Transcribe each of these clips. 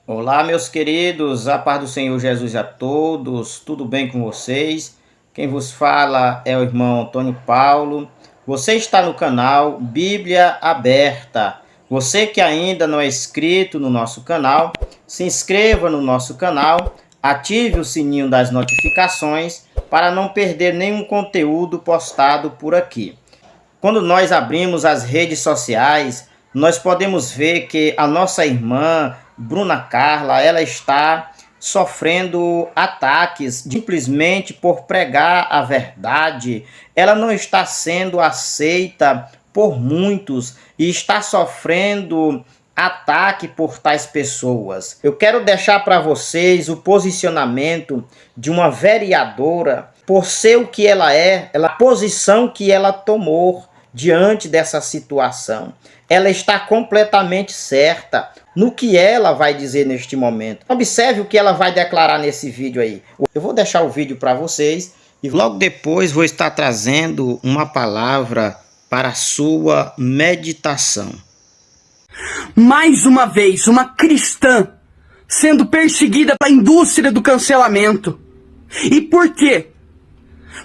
Olá, meus queridos, a paz do Senhor Jesus a todos, tudo bem com vocês? Quem vos fala é o irmão Antônio Paulo. Você está no canal Bíblia Aberta. Você que ainda não é inscrito no nosso canal, se inscreva no nosso canal, ative o sininho das notificações para não perder nenhum conteúdo postado por aqui. Quando nós abrimos as redes sociais, nós podemos ver que a nossa irmã Bruna Carla, ela está sofrendo ataques simplesmente por pregar a verdade. Ela não está sendo aceita por muitos e está sofrendo ataque por tais pessoas. Eu quero deixar para vocês o posicionamento de uma vereadora por ser o que ela é, a posição que ela tomou diante dessa situação. Ela está completamente certa no que ela vai dizer neste momento. Observe o que ela vai declarar nesse vídeo aí. Eu vou deixar o vídeo para vocês e logo depois vou estar trazendo uma palavra para a sua meditação. Mais uma vez, uma cristã sendo perseguida pela indústria do cancelamento. E por quê?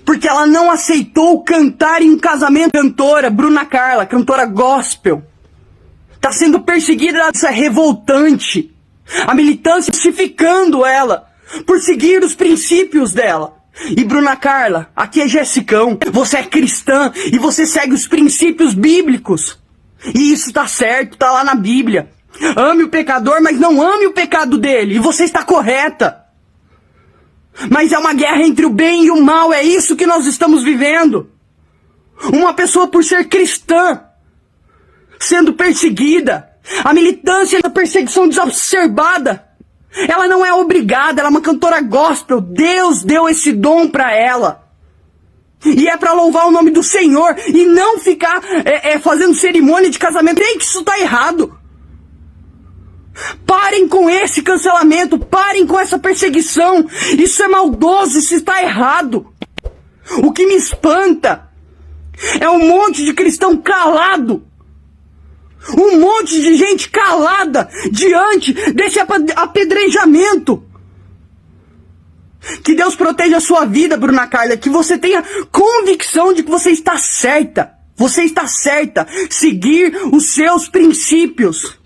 Porque ela não aceitou cantar em um casamento. Cantora Bruna Carla, cantora gospel, está sendo perseguida. Isso é revoltante. A militância justificando ela por seguir os princípios dela. E Bruna Carla, aqui é Jessicão. Você é cristã e você segue os princípios bíblicos. E isso está certo, está lá na Bíblia. Ame o pecador, mas não ame o pecado dele. E você está correta. Mas é uma guerra entre o bem e o mal, é isso que nós estamos vivendo. Uma pessoa, por ser cristã, sendo perseguida. A militância da perseguição desacerbada. Ela não é obrigada, ela é uma cantora gospel. Deus deu esse dom para ela. E é para louvar o nome do Senhor e não ficar fazendo cerimônia de casamento. Ei, que isso está errado. Parem com esse cancelamento, parem com essa perseguição. Isso é maldoso, isso está errado. O que me espanta é um monte de cristão calado. Um monte de gente calada diante desse apedrejamento. Que Deus proteja a sua vida, Bruna Carla. Que você tenha convicção de que você está certa. Você está certa. Seguir os seus princípios.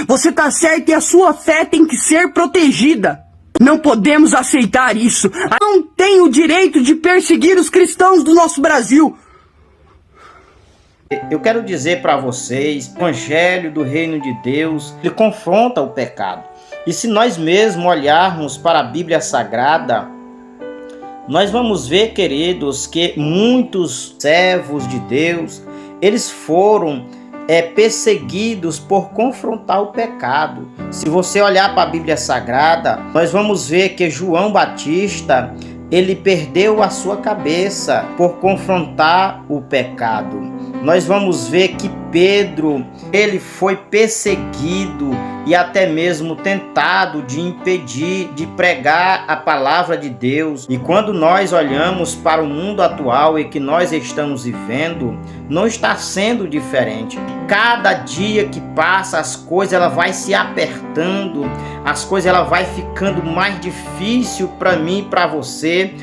Você está certo e a sua fé tem que ser protegida. Não podemos aceitar isso. Não tem o direito de perseguir os cristãos do nosso Brasil. Eu quero dizer para vocês, o Evangelho do Reino de Deus, ele confronta o pecado. E se nós mesmos olharmos para a Bíblia Sagrada, nós vamos ver, queridos, que muitos servos de Deus, eles foram perseguidos por confrontar o pecado. Se você olhar para a Bíblia Sagrada, nós vamos ver que João Batista, ele perdeu a sua cabeça por confrontar o pecado. Nós vamos ver que Pedro, ele foi perseguido e até mesmo tentado de impedir de pregar a palavra de Deus. E quando nós olhamos para o mundo atual e que nós estamos vivendo, não está sendo diferente. Cada dia que passa, as coisas ela vai se apertando, as coisas ela vai ficando mais difícil para mim e para você.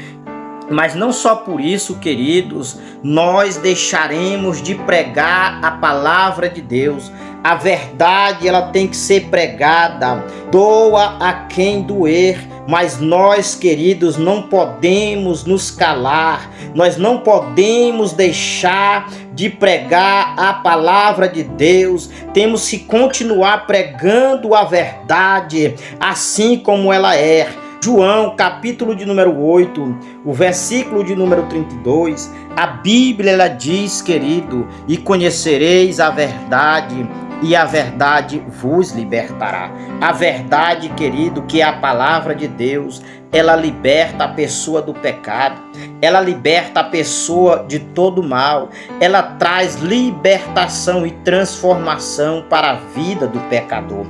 Mas não só por isso, queridos, nós deixaremos de pregar a palavra de Deus. A verdade, ela tem que ser pregada, doa a quem doer. Mas nós, queridos, não podemos nos calar. Nós não podemos deixar de pregar a palavra de Deus. Temos que continuar pregando a verdade, assim como ela é. João, capítulo de número 8, o versículo de número 32, a Bíblia ela diz, querido, e conhecereis a verdade, e a verdade vos libertará. A verdade, querido, que é a palavra de Deus, ela liberta a pessoa do pecado, ela liberta a pessoa de todo mal, ela traz libertação e transformação para a vida do pecador.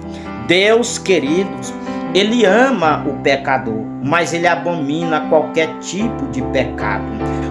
Deus, queridos, ele ama o pecador, mas ele abomina qualquer tipo de pecado.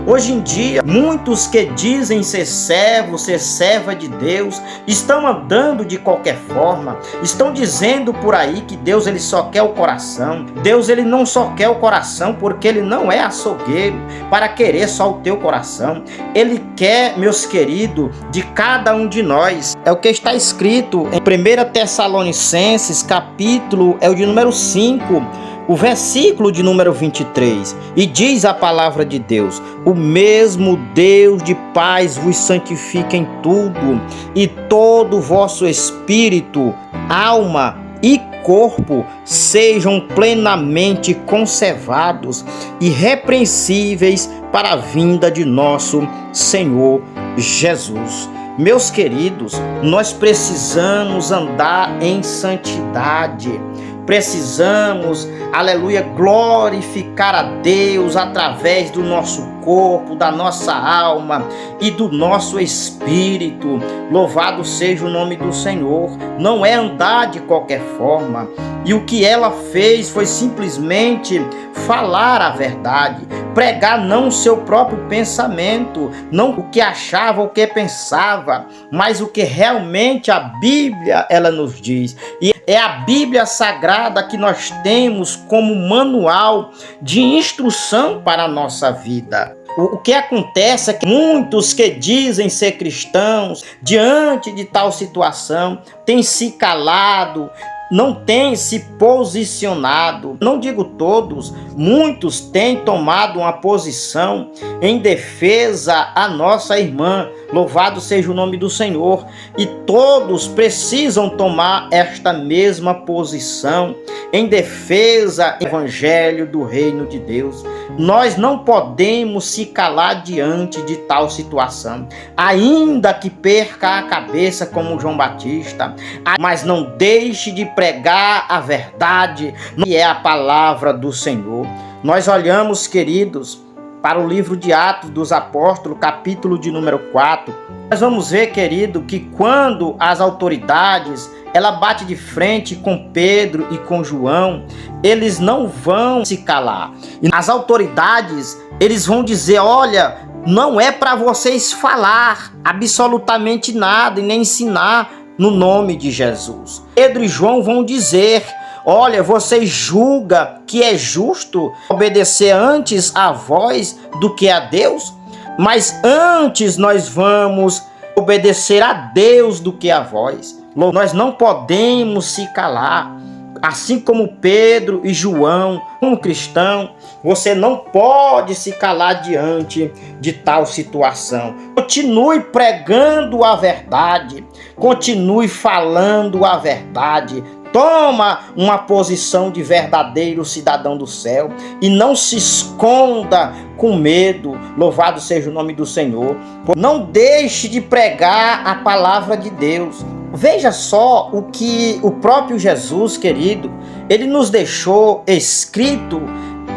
Hoje em dia, muitos que dizem ser servo, ser serva de Deus, estão andando de qualquer forma, estão dizendo por aí que Deus ele só quer o coração. Deus ele não só quer o coração porque ele não é açougueiro para querer só o teu coração. Ele quer, meus queridos, de cada um de nós. É o que está escrito em 1 Tessalonicenses, capítulo é o de número 5, o versículo de número 23, e diz a palavra de Deus: o mesmo Deus de paz vos santifica em tudo, e todo o vosso espírito, alma e corpo sejam plenamente conservados, irrepreensíveis para a vinda de nosso Senhor Jesus. Meus queridos, nós precisamos andar em santidade. Precisamos, aleluia, glorificar a Deus através do nosso corpo, da nossa alma e do nosso espírito. Louvado seja o nome do Senhor. Não é andar de qualquer forma. E o que ela fez foi simplesmente falar a verdade, pregar não o seu próprio pensamento, não o que achava, o que pensava, mas o que realmente a Bíblia ela nos diz. E é a Bíblia Sagrada que nós temos como manual de instrução para a nossa vida. O que acontece é que muitos que dizem ser cristãos, diante de tal situação, têm se calado, não têm se posicionado. Não digo todos, muitos têm tomado uma posição em defesa à nossa irmã. Louvado seja o nome do Senhor. E todos precisam tomar esta mesma posição em defesa do Evangelho do Reino de Deus. Nós não podemos se calar diante de tal situação, ainda que perca a cabeça como João Batista, mas não deixe de pregar a verdade, que é a palavra do Senhor. Nós olhamos, queridos, para o livro de Atos dos Apóstolos, capítulo de número 4, nós vamos ver, querido, que quando as autoridades ela bate de frente com Pedro e com João, eles não vão se calar. E as autoridades, eles vão dizer: olha, não é para vocês falar absolutamente nada e nem ensinar no nome de Jesus. Pedro e João vão dizer: olha, vocês julgam que é justo obedecer antes a vós do que a Deus? Mas antes nós vamos obedecer a Deus do que a vós. Nós não podemos se calar. Assim como Pedro e João, um cristão, você não pode se calar diante de tal situação. Continue pregando a verdade, continue falando a verdade. Toma uma posição de verdadeiro cidadão do céu e não se esconda com medo. Louvado seja o nome do Senhor. Não deixe de pregar a palavra de Deus. Veja só o que o próprio Jesus, querido, ele nos deixou escrito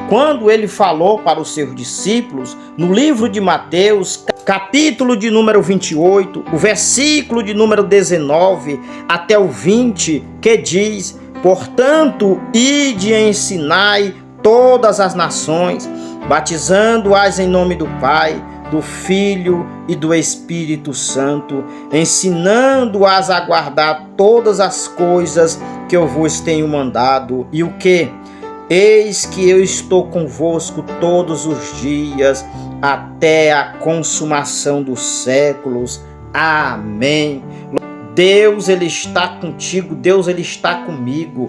quando ele falou para os seus discípulos no livro de Mateus, capítulo de número 28, o versículo de número 19 até o 20, que diz: portanto, ide e ensinai todas as nações, batizando-as em nome do Pai, do Filho e do Espírito Santo, ensinando-as a guardar todas as coisas que eu vos tenho mandado. E o que? Eis que eu estou convosco todos os dias, até a consumação dos séculos. Amém. Deus, ele está contigo, Deus, ele está comigo.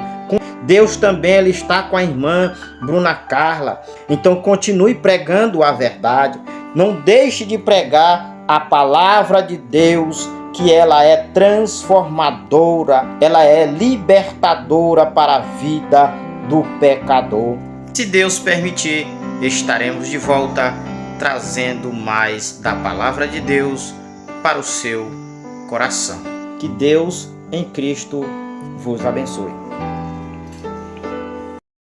Deus também, ele está com a irmã Bruna Carla. Então continue pregando a verdade. Não deixe de pregar a palavra de Deus, que ela é transformadora, ela é libertadora para a vida do pecador. Se Deus permitir, estaremos de volta trazendo mais da palavra de Deus para o seu coração. Que Deus em Cristo vos abençoe.